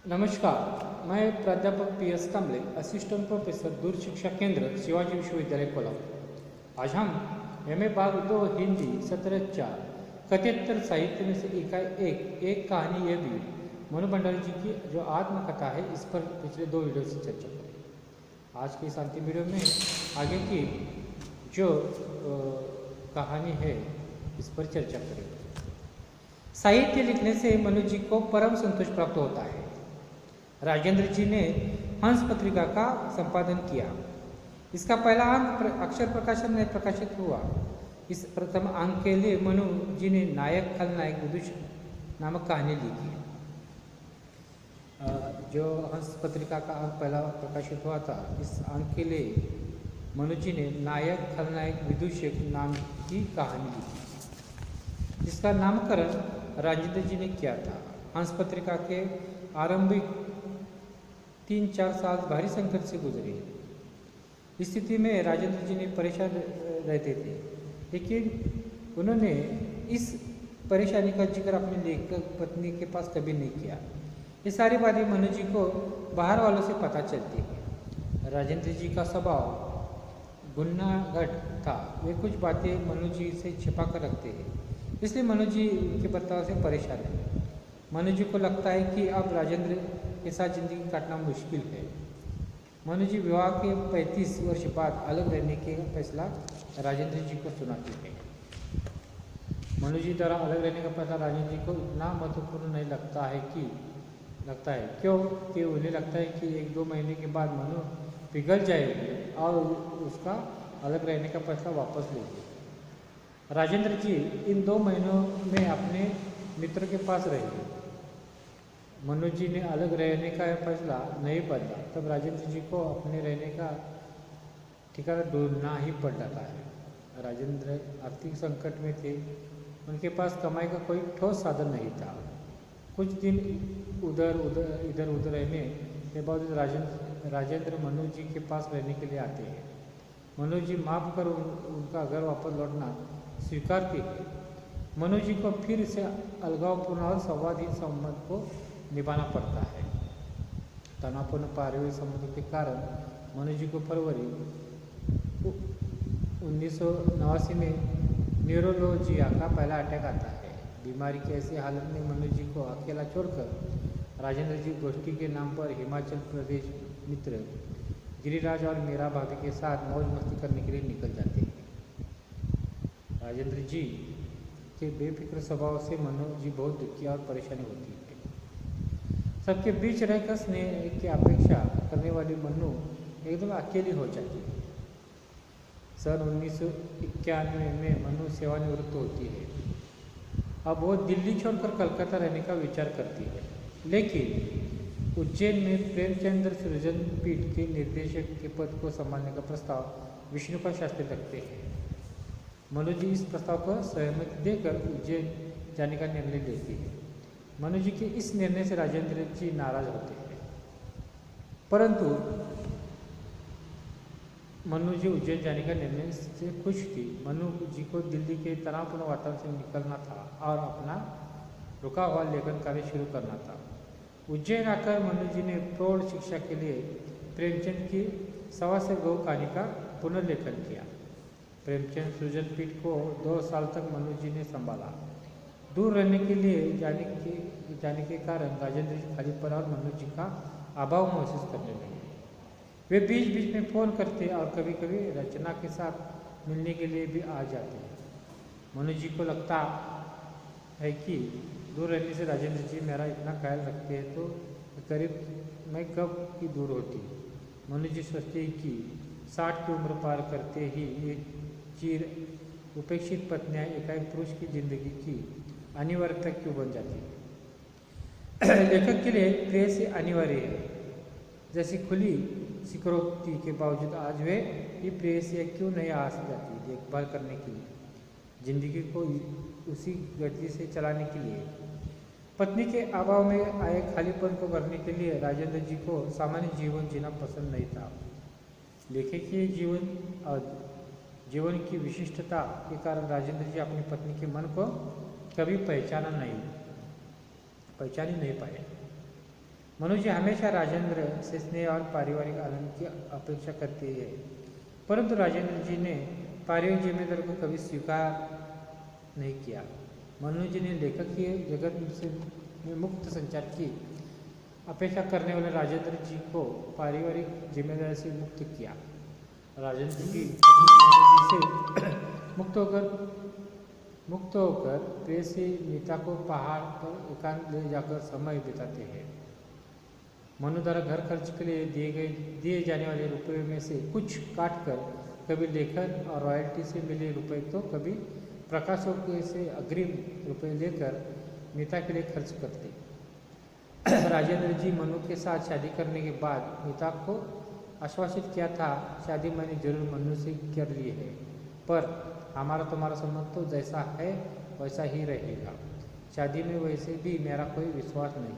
नमस्कार, मैं प्राध्यापक PS कांबले, असिस्टेंट प्रोफेसर दूर शिक्षा केंद्र शिवाजी विश्वविद्यालय कोल्हापुर। आज हम एम ए भाग 2 हिंदी सत्र 4 कथेतर साहित्य में से इकाई एक कहानी ये भी मनु भंडारी जी की जो आत्मकथा है, इस पर पिछले 2 वीडियो से चर्चा करें। आज की इस अंतिम वीडियो में आगे की जो कहानी है, इस पर चर्चा करेंगे। साहित्य लिखने से मनु जी को परम संतोष प्राप्त होता है। राजेंद्र जी ने हंस पत्रिका का संपादन किया। इसका पहला अंक अक्षर प्रकाशन में प्रकाशित हुआ। इस प्रथम अंक के लिए मनु जी ने नायक खलनायक विदूषक नामक कहानी लिखी। जो हंस पत्रिका का अंक पहला प्रकाशित हुआ था, इस अंक के लिए मनु जी ने नायक खलनायक विदूषक नाम की कहानी लिखी, जिसका नामकरण राजेंद्र जी ने किया था। हंस पत्रिका के आरंभिक 3-4 साल भारी संकट से गुजरे। इस स्थिति में राजेंद्र जी ने परेशान रहते थे, लेकिन उन्होंने इस परेशानी का जिक्र अपने लेखक पत्नी के पास कभी नहीं किया। ये सारी बातें मनु जी को बाहर वालों से पता चलती है। राजेंद्र जी का स्वभाव गुनाहगार था। वे कुछ बातें मनु जी से छिपा कर रखते हैं, इसलिए मनु जी उनके बर्ताव से परेशान है। मनु जी को लगता है कि अब राजेंद्र के साथ जिंदगी काटना मुश्किल है। मनु जी विवाह के 35 वर्ष बाद अलग रहने के फैसला राजेंद्र जी को सुनाती है। मनु जी द्वारा अलग रहने का फैसला राजेंद्र जी को इतना महत्वपूर्ण नहीं लगता है क्योंकि उन्हें लगता है कि 1-2 महीने के बाद मनु पिघल जाएगी और उसका अलग रहने का फैसला वापस लेगी। राजेंद्र जी इन 2 महीनों में अपने मित्र के पास रहेंगे। मनु जी ने अलग रहने का फैसला नहीं बदला, तब राजेंद्र जी को अपने रहने का ठिकाना ढूंढना ही पड़ जाता है। राजेंद्र आर्थिक संकट में थे। उनके पास कमाई का कोई ठोस साधन नहीं था। कुछ दिन इधर उधर रहने के बावजूद राजेंद्र मनु जी के पास रहने के लिए आते हैं। मनु जी माफ कर उनका घर वापस लौटना स्वीकारती है। मनु जी को फिर से अलगावपूर्ण और संवादहीन संबंध को निभाना पड़ता है। तनावपूर्ण पारिवारिक संबंधों के कारण मनु जी को फरवरी 1989 में न्यूरोलॉजिया का पहला अटैक आता है। बीमारी की ऐसी हालत में मनु जी को अकेला छोड़कर राजेंद्र जी गोष्ठी के नाम पर हिमाचल प्रदेश मित्र गिरिराज और मीरा भाभी के साथ मौज मस्ती करने के लिए निकल जाते हैं। राजेंद्र जी के बेफिक्र स्वभाव से मनु जी बहुत दुखी और परेशानी होती है। सबके बीच रहकर स्नेह की अपेक्षा करने वाली मनु एकदम अकेली हो जाती है। सन 1991 में मनु सेवानिवृत्त होती है। अब वो दिल्ली छोड़कर कलकत्ता रहने का विचार करती है, लेकिन उज्जैन में प्रेमचंद्र सृजन पीठ के निर्देशक के पद को संभालने का प्रस्ताव विष्णुपद शास्त्री रखते हैं। मनु जी इस प्रस्ताव को सहमति देकर उज्जैन जाने का निर्णय लेती है। मनु जी के इस निर्णय से राजेंद्र जी नाराज होते हैं, परंतु मनु जी उज्जैन जाने का निर्णय से खुश थी। मनु जी को दिल्ली के तनावपूर्ण वातावरण से निकलना था और अपना रुका हुआ लेखन कार्य शुरू करना था। उज्जैन आकर मनु जी ने प्रौढ़ शिक्षा के लिए प्रेमचंद की सवासर गौ कहानी का पुनर्लेखन किया। प्रेमचंद सृजन पीठ को 2 साल तक मनु जी ने संभाला। दूर रहने के लिए जाने के कारण राजेंद्र जी खालीपन और मनु जी का अभाव महसूस करने लगे। वे बीच बीच में फ़ोन करते और कभी कभी रचना के साथ मिलने के लिए भी आ जाते। मनु जी को लगता है कि दूर रहने से राजेंद्र जी मेरा इतना ख्याल रखते हैं, तो करीब मैं कब की दूर होती। मनु जी सोचते हैं कि 60 की उम्र पार करते ही ये चिर उपेक्षित पत्नियां एकाएक पुरुष की जिंदगी की अनिवार्यता क्यों बन जाती है। लेखक के लिए प्रेयसी अनिवार्य है। जैसी खुली स्वीकृति के बावजूद आज वे ये प्रेयसी क्यों नहीं आ जाती देखभाल करने के लिए, जिंदगी को उसी गति से चलाने के लिए। पत्नी के अभाव में आए खालीपन को भरने के लिए राजेंद्र जी को सामान्य जीवन जीना पसंद नहीं था। लेखकीय जीवन की विशिष्टता के कारण राजेंद्र जी अपनी पत्नी के मन को कभी पहचान ही नहीं पाए। मनु जी हमेशा राजेंद्र से स्नेह और पारिवारिक आनंद की अपेक्षा करती है, परंतु राजेंद्र जी ने पारिवारिक जिम्मेदारी को कभी स्वीकार नहीं किया। मनु जी ने लेखकीय जगत से में मुक्त संचार की अपेक्षा करने वाले राजेंद्र जी को पारिवारिक जिम्मेदारी से मुक्त किया। राजेंद्र जी अपनी मनु जी से मुक्त होकर प्रेयसी मीता को पहाड़ पर एकांत ले जाकर समय बिताते हैं। मनु द्वारा घर खर्च के लिए दिए जाने वाले रुपये में से कुछ काटकर कभी लेखन और रॉयल्टी से मिले रुपए तो कभी प्रकाशकों से अग्रिम रुपए लेकर मीता के लिए खर्च करते। राजेंद्र जी मनु के साथ शादी करने के बाद मीता को आश्वासित किया था, शादी मैंने जरूर मनु से कर ली है, पर हमारा तुम्हारा संबंध तो जैसा है वैसा ही रहेगा। शादी में वैसे भी मेरा कोई विश्वास नहीं,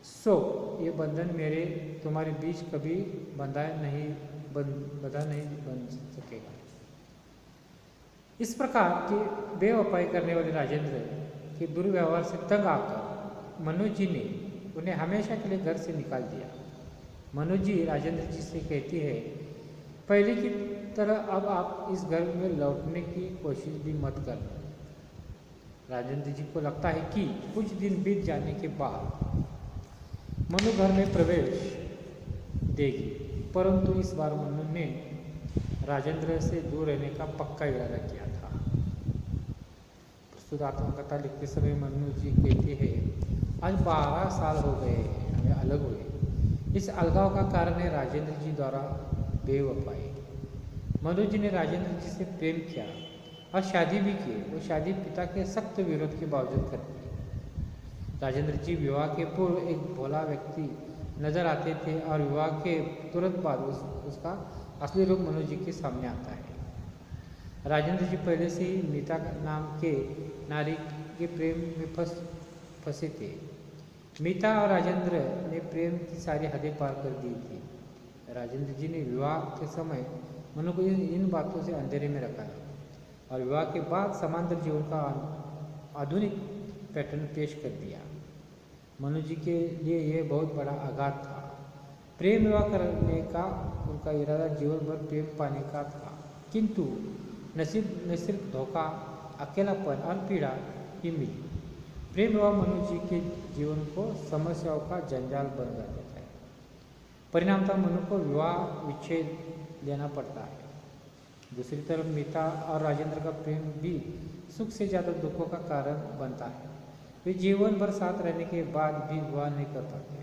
सो ये बंधन मेरे तुम्हारे बीच कभी बंधा नहीं बन सकेगा। इस प्रकार की बेवफाई करने वाले राजेंद्र के दुर्व्यवहार से तंग आकर मनु जी ने उन्हें हमेशा के लिए घर से निकाल दिया। मनु जी राजेंद्र जी से कहती है, पहले की तरह अब आप इस घर में लौटने की कोशिश भी मत करना। राजेंद्र जी को लगता है कि कुछ दिन बीत जाने के बाद मनु घर में प्रवेश देगी, परंतु इस बार मनु ने राजेंद्र से दूर रहने का पक्का इरादा किया था। प्रस्तुत आत्मकथा लिखते समय मनु जी कहती है, आज 12 साल हो गए हमें अलग हुए। इस अलगाव का कारण है राजेंद्र जी द्वारा बेवफाई। मनु जी ने राजेंद्र जी से प्रेम किया और शादी भी की। वो शादी पिता के सख्त विरोध के बावजूद कर दी। राजेंद्र जी विवाह के पूर्व एक भोला व्यक्ति नजर आते थे और विवाह के तुरंत बाद उसका असली रूप मनु जी के सामने आता है। राजेंद्र जी पहले से ही मीता नाम के नारी के प्रेम में फंसे थे। मीता और राजेंद्र ने प्रेम की सारी हदें पार कर दी थी। राजेंद्र जी ने विवाह के समय मनु को इन बातों से अंधेरे में रखा और विवाह के बाद समांतर जीवन का आधुनिक पैटर्न पेश कर दिया। मनु जी के लिए यह बहुत बड़ा आघात था। प्रेम विवाह करने का उनका इरादा जीवन भर प्रेम पाने का था, किंतु नसीब में सिर्फ धोखा, अकेलापन और पीड़ा ही मिली। प्रेम विवाह मनु जी के जीवन को समस्याओं का जंजाल बन जाता है। परिणामतः मनु को विवाह विच्छेद लेना पड़ता है। दूसरी तरफ मीता और राजेंद्र का प्रेम भी सुख से ज़्यादा दुखों का कारण बनता है। वे जीवन भर साथ रहने के बाद भी विवाह नहीं कर पाते।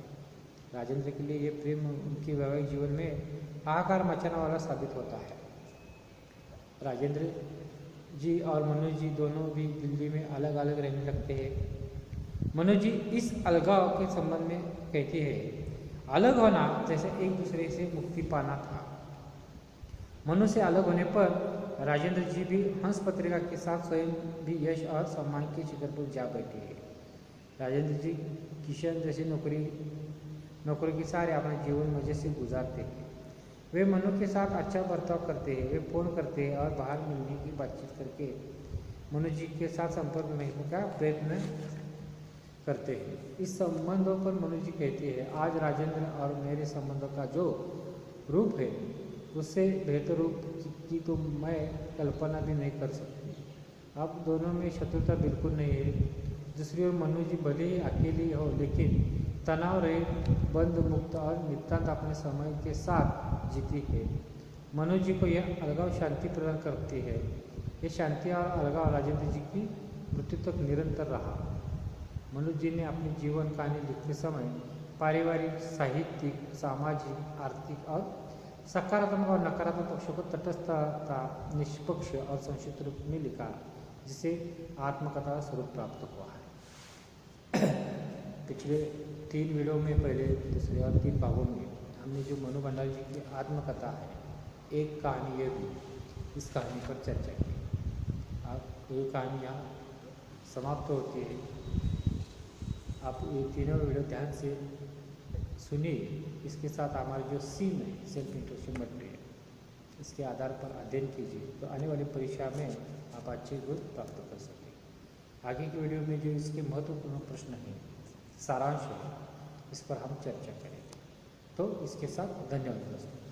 राजेंद्र के लिए ये प्रेम उनके वैवाहिक जीवन में हाहाकार मचाने वाला साबित होता है। राजेंद्र जी और मनु जी दोनों भी दिल्ली में अलग अलग रहने लगते हैं। मनु जी इस अलगाव के संबंध में कहती है, अलग होना जैसे एक दूसरे से मुक्ति पाना था। मनु से अलग होने पर राजेंद्र जी भी हंस पत्रिका के साथ स्वयं भी यश और सम्मान के शिखर पर जा बैठे हैं। राजेंद्र जी किशन जैसी नौकरी के सारे अपना जीवन मजे से गुजारते हैं। वे मनु के साथ अच्छा बर्ताव करते हैं। वे फोन करते हैं और बाहर मिलने की बातचीत करके मनु जी के साथ संपर्क में रहने का प्रयत्न करते हैं। इस संबंधों पर मनु जी कहते हैं, आज राजेंद्र और मेरे संबंधों का जो रूप है उससे बेहतर रूप की तो मैं कल्पना भी नहीं कर सकती। अब दोनों में शत्रुता बिल्कुल नहीं है। दूसरी ओर मनु जी भले ही अकेली हो, लेकिन तनाव रहित, बंध मुक्त और नितांत अपने समय के साथ जीती है। मनु जी को यह अलगाव शांति प्रदान करती है। ये शांति और अलगाव राजेंद्र जी की मृत्यु तक निरंतर रहा। मनु जी ने अपनी जीवन कहानी लिखते समय पारिवारिक, साहित्यिक, सामाजिक, आर्थिक और सकारात्मक और नकारात्मक पक्षों को तटस्थता, निष्पक्ष और संक्षिप्त रूप में लिखा, जिसे आत्मकथा स्वरूप प्राप्त हुआ है। पिछले 3 वीडियो में, पहले, दूसरे और 3 भागों में हमने जो मनु भंडारी जी की आत्मकथा है, एक कहानी, यह भी इस कहानी पर चर्चा की। आप ये कहानी यहाँ समाप्त होती है। आप ये तीनों वीडियो ध्यान से सुनिए। इसके साथ हमारे जो सीन है, सेल्फ इंट्रोडक्शन मटेरियल, इसके आधार पर अध्ययन कीजिए, तो आने वाली परीक्षा में आप अच्छे गुण प्राप्त कर सकें। आगे की वीडियो में जो इसके महत्वपूर्ण प्रश्न हैं, सारांश है, इस पर हम चर्चा करेंगे। तो इसके साथ धन्यवाद दोस्तों।